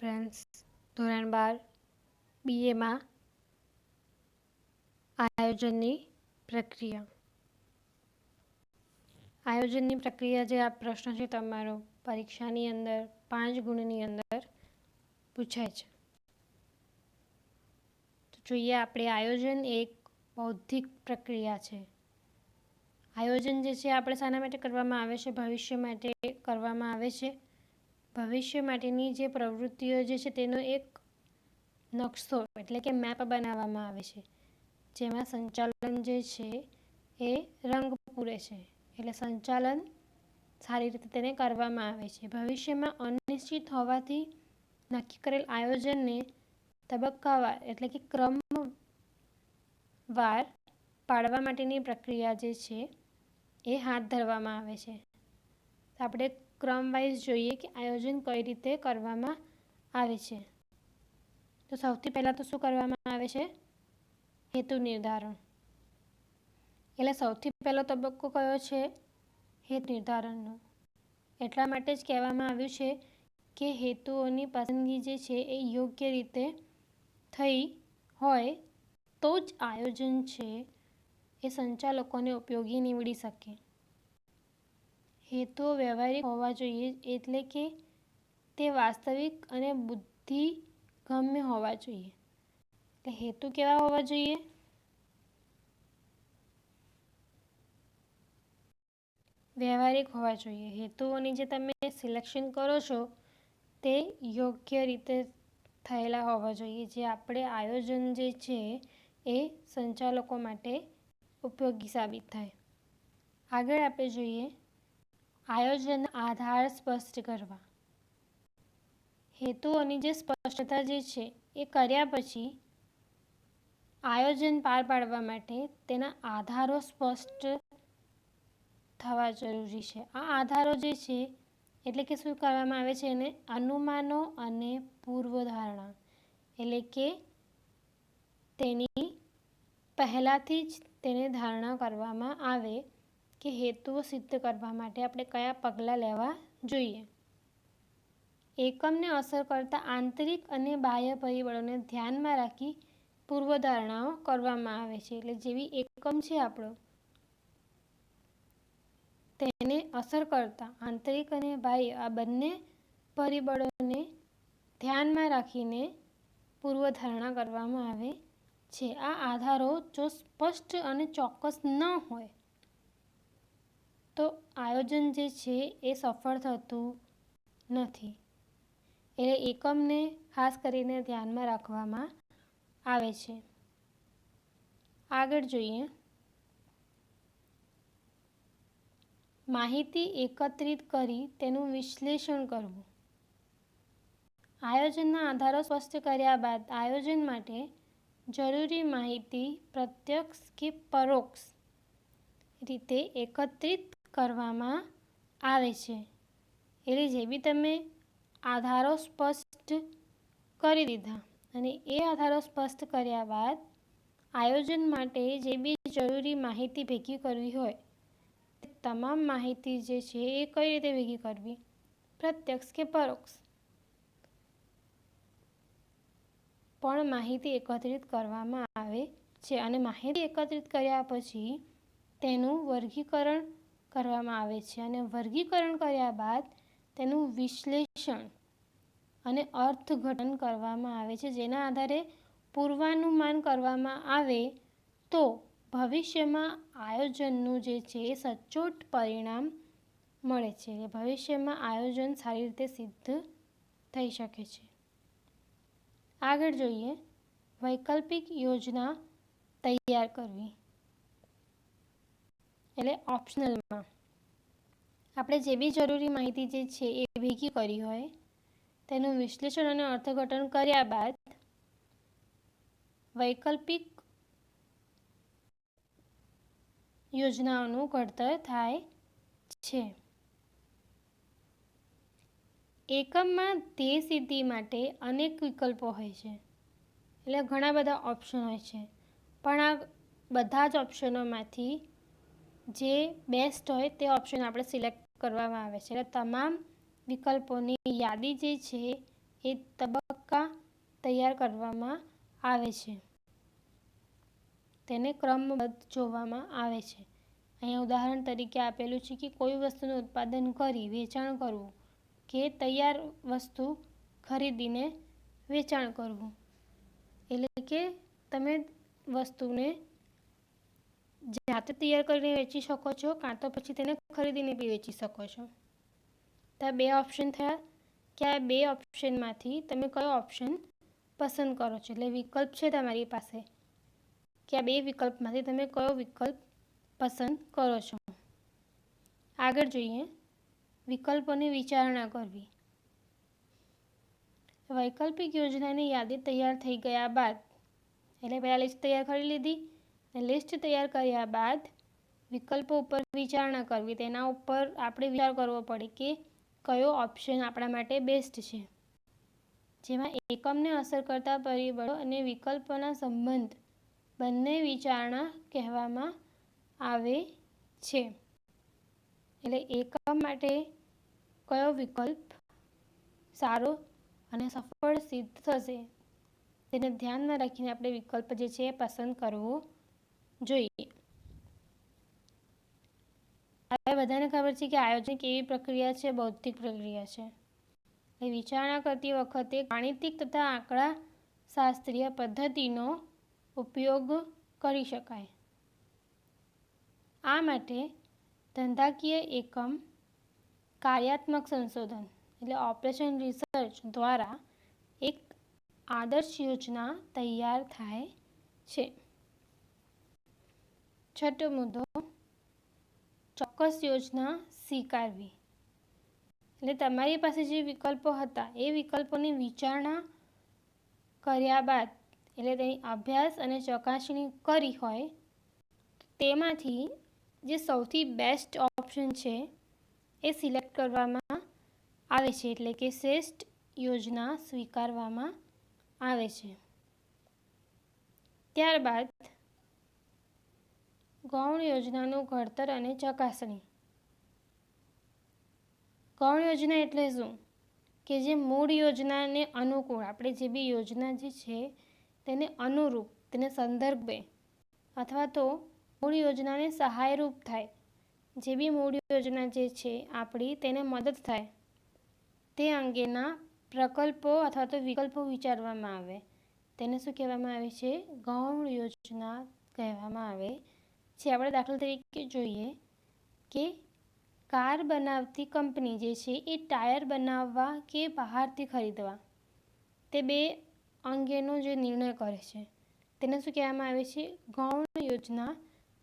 Friends, ધોરણ 12 બીએમાં આયોજનની પ્રક્રિયા. આયોજનની પ્રક્રિયા જે આ પ્રશ્ન છે તમારો પરીક્ષાની અંદર 5 ગુણની અંદર પૂછાય છે. તો જોઈએ આપણે આયોજન એક બૌદ્ધિક પ્રક્રિયા છે. આયોજન જે છે આપણે શાના માટે કરવામાં આવે છે? ભવિષ્ય માટે કરવામાં આવે છે. ભવિષ્ય માટેની જે પ્રવૃત્તિઓ જે છે તેનો એક નકશો એટલે કે મેપ બનાવવામાં આવે છે, જેમાં સંચાલન જે છે એ રંગ પૂરે છે. એટલે સંચાલન સારી રીતે તેને કરવામાં આવે છે. ભવિષ્યમાં અનિશ્ચિત હોવાથી નક્કી કરેલ આયોજનને તબક્કાવાર એટલે કે ક્રમવાર પાડવા માટેની પ્રક્રિયા જે છે એ હાથ ધરવામાં આવે છે. આપણે ક્રમ વાઇઝ જોઈએ કે આયોજન કઈ રીતે કરવામાં આવે છે. તો સૌથી પહેલાં તો શું કરવામાં આવે છે? હેતુ નિર્ધારણ. એટલે સૌથી પહેલો તબક્કો કયો છે? હેતુ નિર્ધારણનો. એટલા માટે જ કહેવામાં આવ્યું છે કે હેતુઓની પસંદગી જે છે એ યોગ્ય રીતે થઈ હોય તો જ આયોજન છે એ સંચાલકોને ઉપયોગી નીવડી શકે. હેતુઓ વ્યવહારિક હોવા જોઈએ, એટલે કે તે વાસ્તવિક અને બુદ્ધિગમ્ય હોવા જોઈએ. એટલે હેતુ કેવા હોવા જોઈએ? વ્યવહારિક હોવા જોઈએ. હેતુઓની જે તમે સિલેક્શન કરો છો તે યોગ્ય રીતે થયેલા હોવા જોઈએ, જે આપણે આયોજન જે છે એ સંચાલકો માટે ઉપયોગી સાબિત થાય. આગળ આપણે જોઈએ આયોજન આધાર સ્પષ્ટ કરવા. હેતુઓની જે સ્પષ્ટતા જે છે એ કર્યા પછી આયોજન પાર પાડવા માટે તેના આધારો સ્પષ્ટ થવા જરૂરી છે. આ આધારો જે છે એટલે કે શું કરવામાં આવે છે? એને અનુમાનો અને પૂર્વધારણા. એટલે કે તેની પહેલાંથી જ તેને ધારણા કરવામાં આવે કે હેતુઓ સિદ્ધ કરવા માટે આપણે કયા પગલાં લેવા જોઈએ. એકમને અસર કરતા આંતરિક અને બાહ્ય પરિબળોને ધ્યાનમાં રાખી પૂર્વધારણાઓ કરવામાં આવે છે. એટલે જેવી એકમ છે આપણો, તેને અસર કરતા આંતરિક અને બાહ્ય આ બંને પરિબળોને ધ્યાનમાં રાખીને પૂર્વધારણા કરવામાં આવે છે. આ આધારો જો સ્પષ્ટ અને ચોક્કસ ન હોય તો આયોજન જે છે એ સફળ થતું નથી. એટલે એકમને ખાસ કરીને ધ્યાનમાં રાખવામાં આવે છે. આગળ જોઈએ માહિતી એકત્રિત કરી તેનું વિશ્લેષણ કરવું. આયોજનના આધારો સ્પષ્ટ કર્યા બાદ આયોજન માટે જરૂરી માહિતી પ્રત્યક્ષ કે પરોક્ષ રીતે એકત્રિત કરવામાં આવે છે. એટલે જે બી તમે આધારો સ્પષ્ટ કરી દીધા અને એ આધારો સ્પષ્ટ કર્યા બાદ આયોજન માટે જે બી જરૂરી માહિતી ભેગી કરવી હોય, તમામ માહિતી જે છે એ કઈ રીતે ભેગી કરવી? પ્રત્યક્ષ કે પરોક્ષ પણ માહિતી એકત્રિત કરવામાં આવે છે. અને માહિતી એકત્રિત કર્યા પછી તેનું વર્ગીકરણ કરવામાં આવે છે. અને વર્ગીકરણ કર્યા બાદ તેનું વિશ્લેષણ અને અર્થઘટન કરવામાં આવે છે, જેના આધારે પૂર્વાનુમાન કરવામાં આવે તો ભવિષ્યમાં આયોજનનું જે છે એ સચોટ પરિણામ મળે છે. ભવિષ્યમાં આયોજન સારી રીતે સિદ્ધ થઈ શકે છે. આગળ જોઈએ વૈકલ્પિક યોજના તૈયાર કરવી. એટલે ઓપ્શનલમાં આપણે જે બી જરૂરી માહિતી જે છે એ ભેગી કરી હોય તેનું વિશ્લેષણ અને અર્થઘટન કર્યા બાદ વૈકલ્પિક યોજનાઓનું ઘડતર થાય છે. એકમમાં ધ્યેય સિદ્ધિ માટે અનેક વિકલ્પો હોય છે. એટલે ઘણા બધા ઓપ્શન હોય છે, પણ આ બધા જ ઓપ્શનોમાંથી જે બેસ્ટ હોય તે ઓપ્શન આપણે સિલેક્ટ કરવામાં આવે છે. એટલે તમામ વિકલ્પોની યાદી જે છે એ તબક્કા તૈયાર કરવામાં આવે છે, તેને ક્રમબદ્ધ જોવામાં આવે છે. અહીંયા ઉદાહરણ તરીકે આપેલું છે કે કોઈ વસ્તુનું ઉત્પાદન કરી વેચાણ કરવું કે તૈયાર વસ્તુ ખરીદીને વેચાણ કરવું. એટલે કે તમે વસ્તુને જાતે તૈયાર કરીને વેચી શકો છો, કાં તો પછી તેને ખરીદીને બી વેચી શકો છો. તો આ 2 ઓપ્શન થયા કે આ 2 ઓપ્શનમાંથી તમે કયો ઓપ્શન પસંદ કરો છો. એટલે વિકલ્પ છે તમારી પાસે કે આ 2 વિકલ્પમાંથી તમે કયો વિકલ્પ પસંદ કરો છો. આગળ જોઈએ, વિકલ્પોની વિચારણા કરવી. વૈકલ્પિક યોજનાની યાદી તૈયાર થઈ ગયા બાદ, એટલે પહેલાં લિસ્ટ તૈયાર કરી લીધી, અને લિસ્ટ તૈયાર કર્યા બાદ વિકલ્પો ઉપર વિચારણા કરવી. તેના ઉપર આપણે વિચાર કરવો પડે કે કયો ઓપ્શન આપણા માટે બેસ્ટ છે, જેમાં એકમને અસર કરતા પરિબળો અને વિકલ્પોના સંબંધ બંને વિચારણા કહેવામાં આવે છે. એટલે એકમ માટે કયો વિકલ્પ સારો અને સફળ સિદ્ધ થશે તેને ધ્યાનમાં રાખીને આપણે વિકલ્પ જે છે એ પસંદ કરવો જોઈએ. હવે બધાને ખબર છે કે આયોજન કેવી પ્રક્રિયા છે, બૌદ્ધિક પ્રક્રિયા છે. એ વિચારણા કરતી વખતે ગાણિતિક તથા આંકડા શાસ્ત્રીય પદ્ધતિનો ઉપયોગ કરી શકાય. આ માટે ધંધાકીય એકમ કાર્યાત્મક સંશોધન એટલે ઓપરેશન રિસર્ચ દ્વારા એક આદર્શ યોજના તૈયાર થાય છે. છઠ્ઠો મુદ્દો, ચોક્કસ યોજના સ્વીકારવી. એટલે તમારી પાસે જે વિકલ્પો હતા એ વિકલ્પોની વિચારણા કર્યા બાદ, એટલે તેની અભ્યાસ અને ચકાસણી કરી હોય, તેમાંથી જે સૌથી બેસ્ટ ઓપ્શન છે એ સિલેક્ટ કરવામાં આવે છે. એટલે કે શ્રેષ્ઠ યોજના સ્વીકારવામાં આવે છે. ત્યારબાદ ગૌણ યોજનાનું ઘડતર અને ચકાસણી. ગૌણ યોજના એટલે શું? કે જે મૂળ યોજનાને અનુકૂળ, આપણે જે બી યોજના જે છે તેને અનુરૂપ, તેને સંદર્ભે અથવા તો મૂળ યોજનાને સહાયરૂપ થાય, જે બી મૂળ યોજના જે છે આપણી તેને મદદ થાય તે અંગેના પ્રકલ્પો અથવા તો વિકલ્પો વિચારવામાં આવે. તેને શું કહેવામાં આવે છે? ગૌણ યોજના કહેવામાં આવે છે. આપણે દાખલા તરીકે જોઈએ કે કાર બનાવતી કંપની જે છે એ ટાયર બનાવવા કે બહારથી ખરીદવા, તે 2 અંગેનો જે નિર્ણય કરે છે તેને શું કહેવામાં આવે છે? ગૌણ યોજના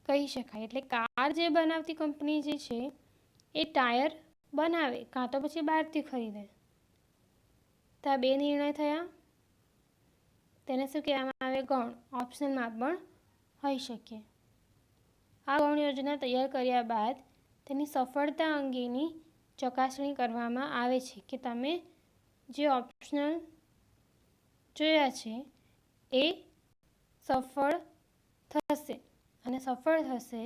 કહી શકાય. એટલે કાર જે બનાવતી કંપની જે છે એ ટાયર બનાવે કાં તો પછી બહારથી ખરીદે. તો આ 2 નિર્ણય થયા, તેને શું કહેવામાં આવે? ગૌણ. ઓપ્શનમાં પણ હોઈ શકે. આ ગૌણ યોજના તૈયાર કર્યા બાદ તેની સફળતા અંગેની ચકાસણી કરવામાં આવે છે કે તમે જે ઓપ્શનલ જોયા છે એ સફળ થશે, અને સફળ થશે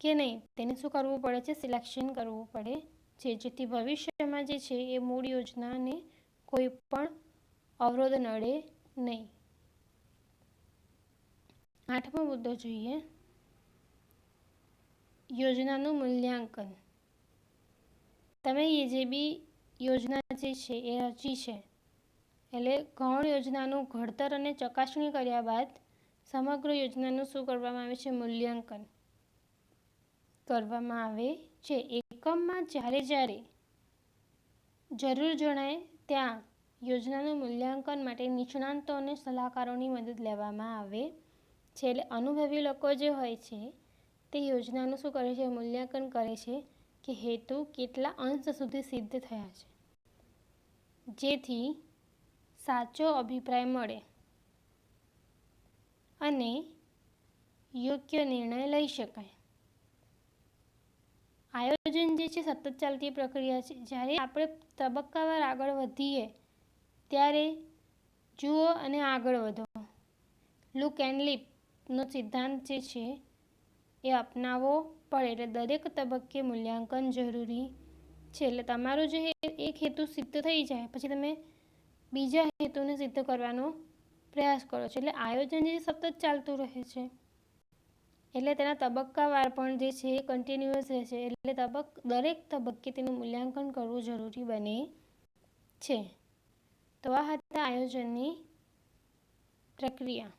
કે નહીં તેને શું કરવું પડે છે? સિલેક્શન કરવું પડે છે, જેથી ભવિષ્યમાં જે છે એ મૂળ યોજનાને કોઈ પણ અવરોધ નડે નહીં. 8મો મુદ્દો જોઈએ, યોજનાનું મૂલ્યાંકન. તમે જે બી યોજના જે છે એ રચી છે, એટલે ગૌણ યોજનાનું ઘડતર અને ચકાસણી કર્યા બાદ સમગ્ર યોજનાનું શું કરવામાં આવે છે? મૂલ્યાંકન કરવામાં આવે છે. એકમમાં જ્યારે જરૂર જણાય ત્યાં યોજનાનું મૂલ્યાંકન માટે નિષ્ણાતો અને સલાહકારોની મદદ લેવામાં આવે છે. એટલે અનુભવી લોકો જે હોય છે તે યોજનાનું શું કરે છે? મૂલ્યાંકન કરે છે કે હેતુ કેટલા અંશ સુધી સિદ્ધ થયા છે, જેથી સાચો અભિપ્રાય મળે અને યોગ્ય નિર્ણય લઈ શકાય. આયોજન જે છે સતત ચાલતી પ્રક્રિયા છે. જ્યારે આપણે તબક્કાવાર આગળ વધીએ ત્યારે જુઓ અને આગળ વધો. લુક એન્ડ લીપનો સિદ્ધાંત જે છે એ અપનાવવો પડે. એટલે દરેક તબક્કે મૂલ્યાંકન જરૂરી છે. એટલે તમારું જે એક હેતુ સિદ્ધ થઈ જાય પછી તમે બીજા હેતુને સિદ્ધ કરવાનો પ્રયાસ કરો છો. એટલે આયોજન જે સતત ચાલતું રહે છે, એટલે તેના તબક્કાવાર પણ જે છે એ કન્ટિન્યુઅસ રહે છે. એટલે દરેક તબક્કે તેનું મૂલ્યાંકન કરવું જરૂરી બને છે. તો આ હતા આયોજનની પ્રક્રિયા.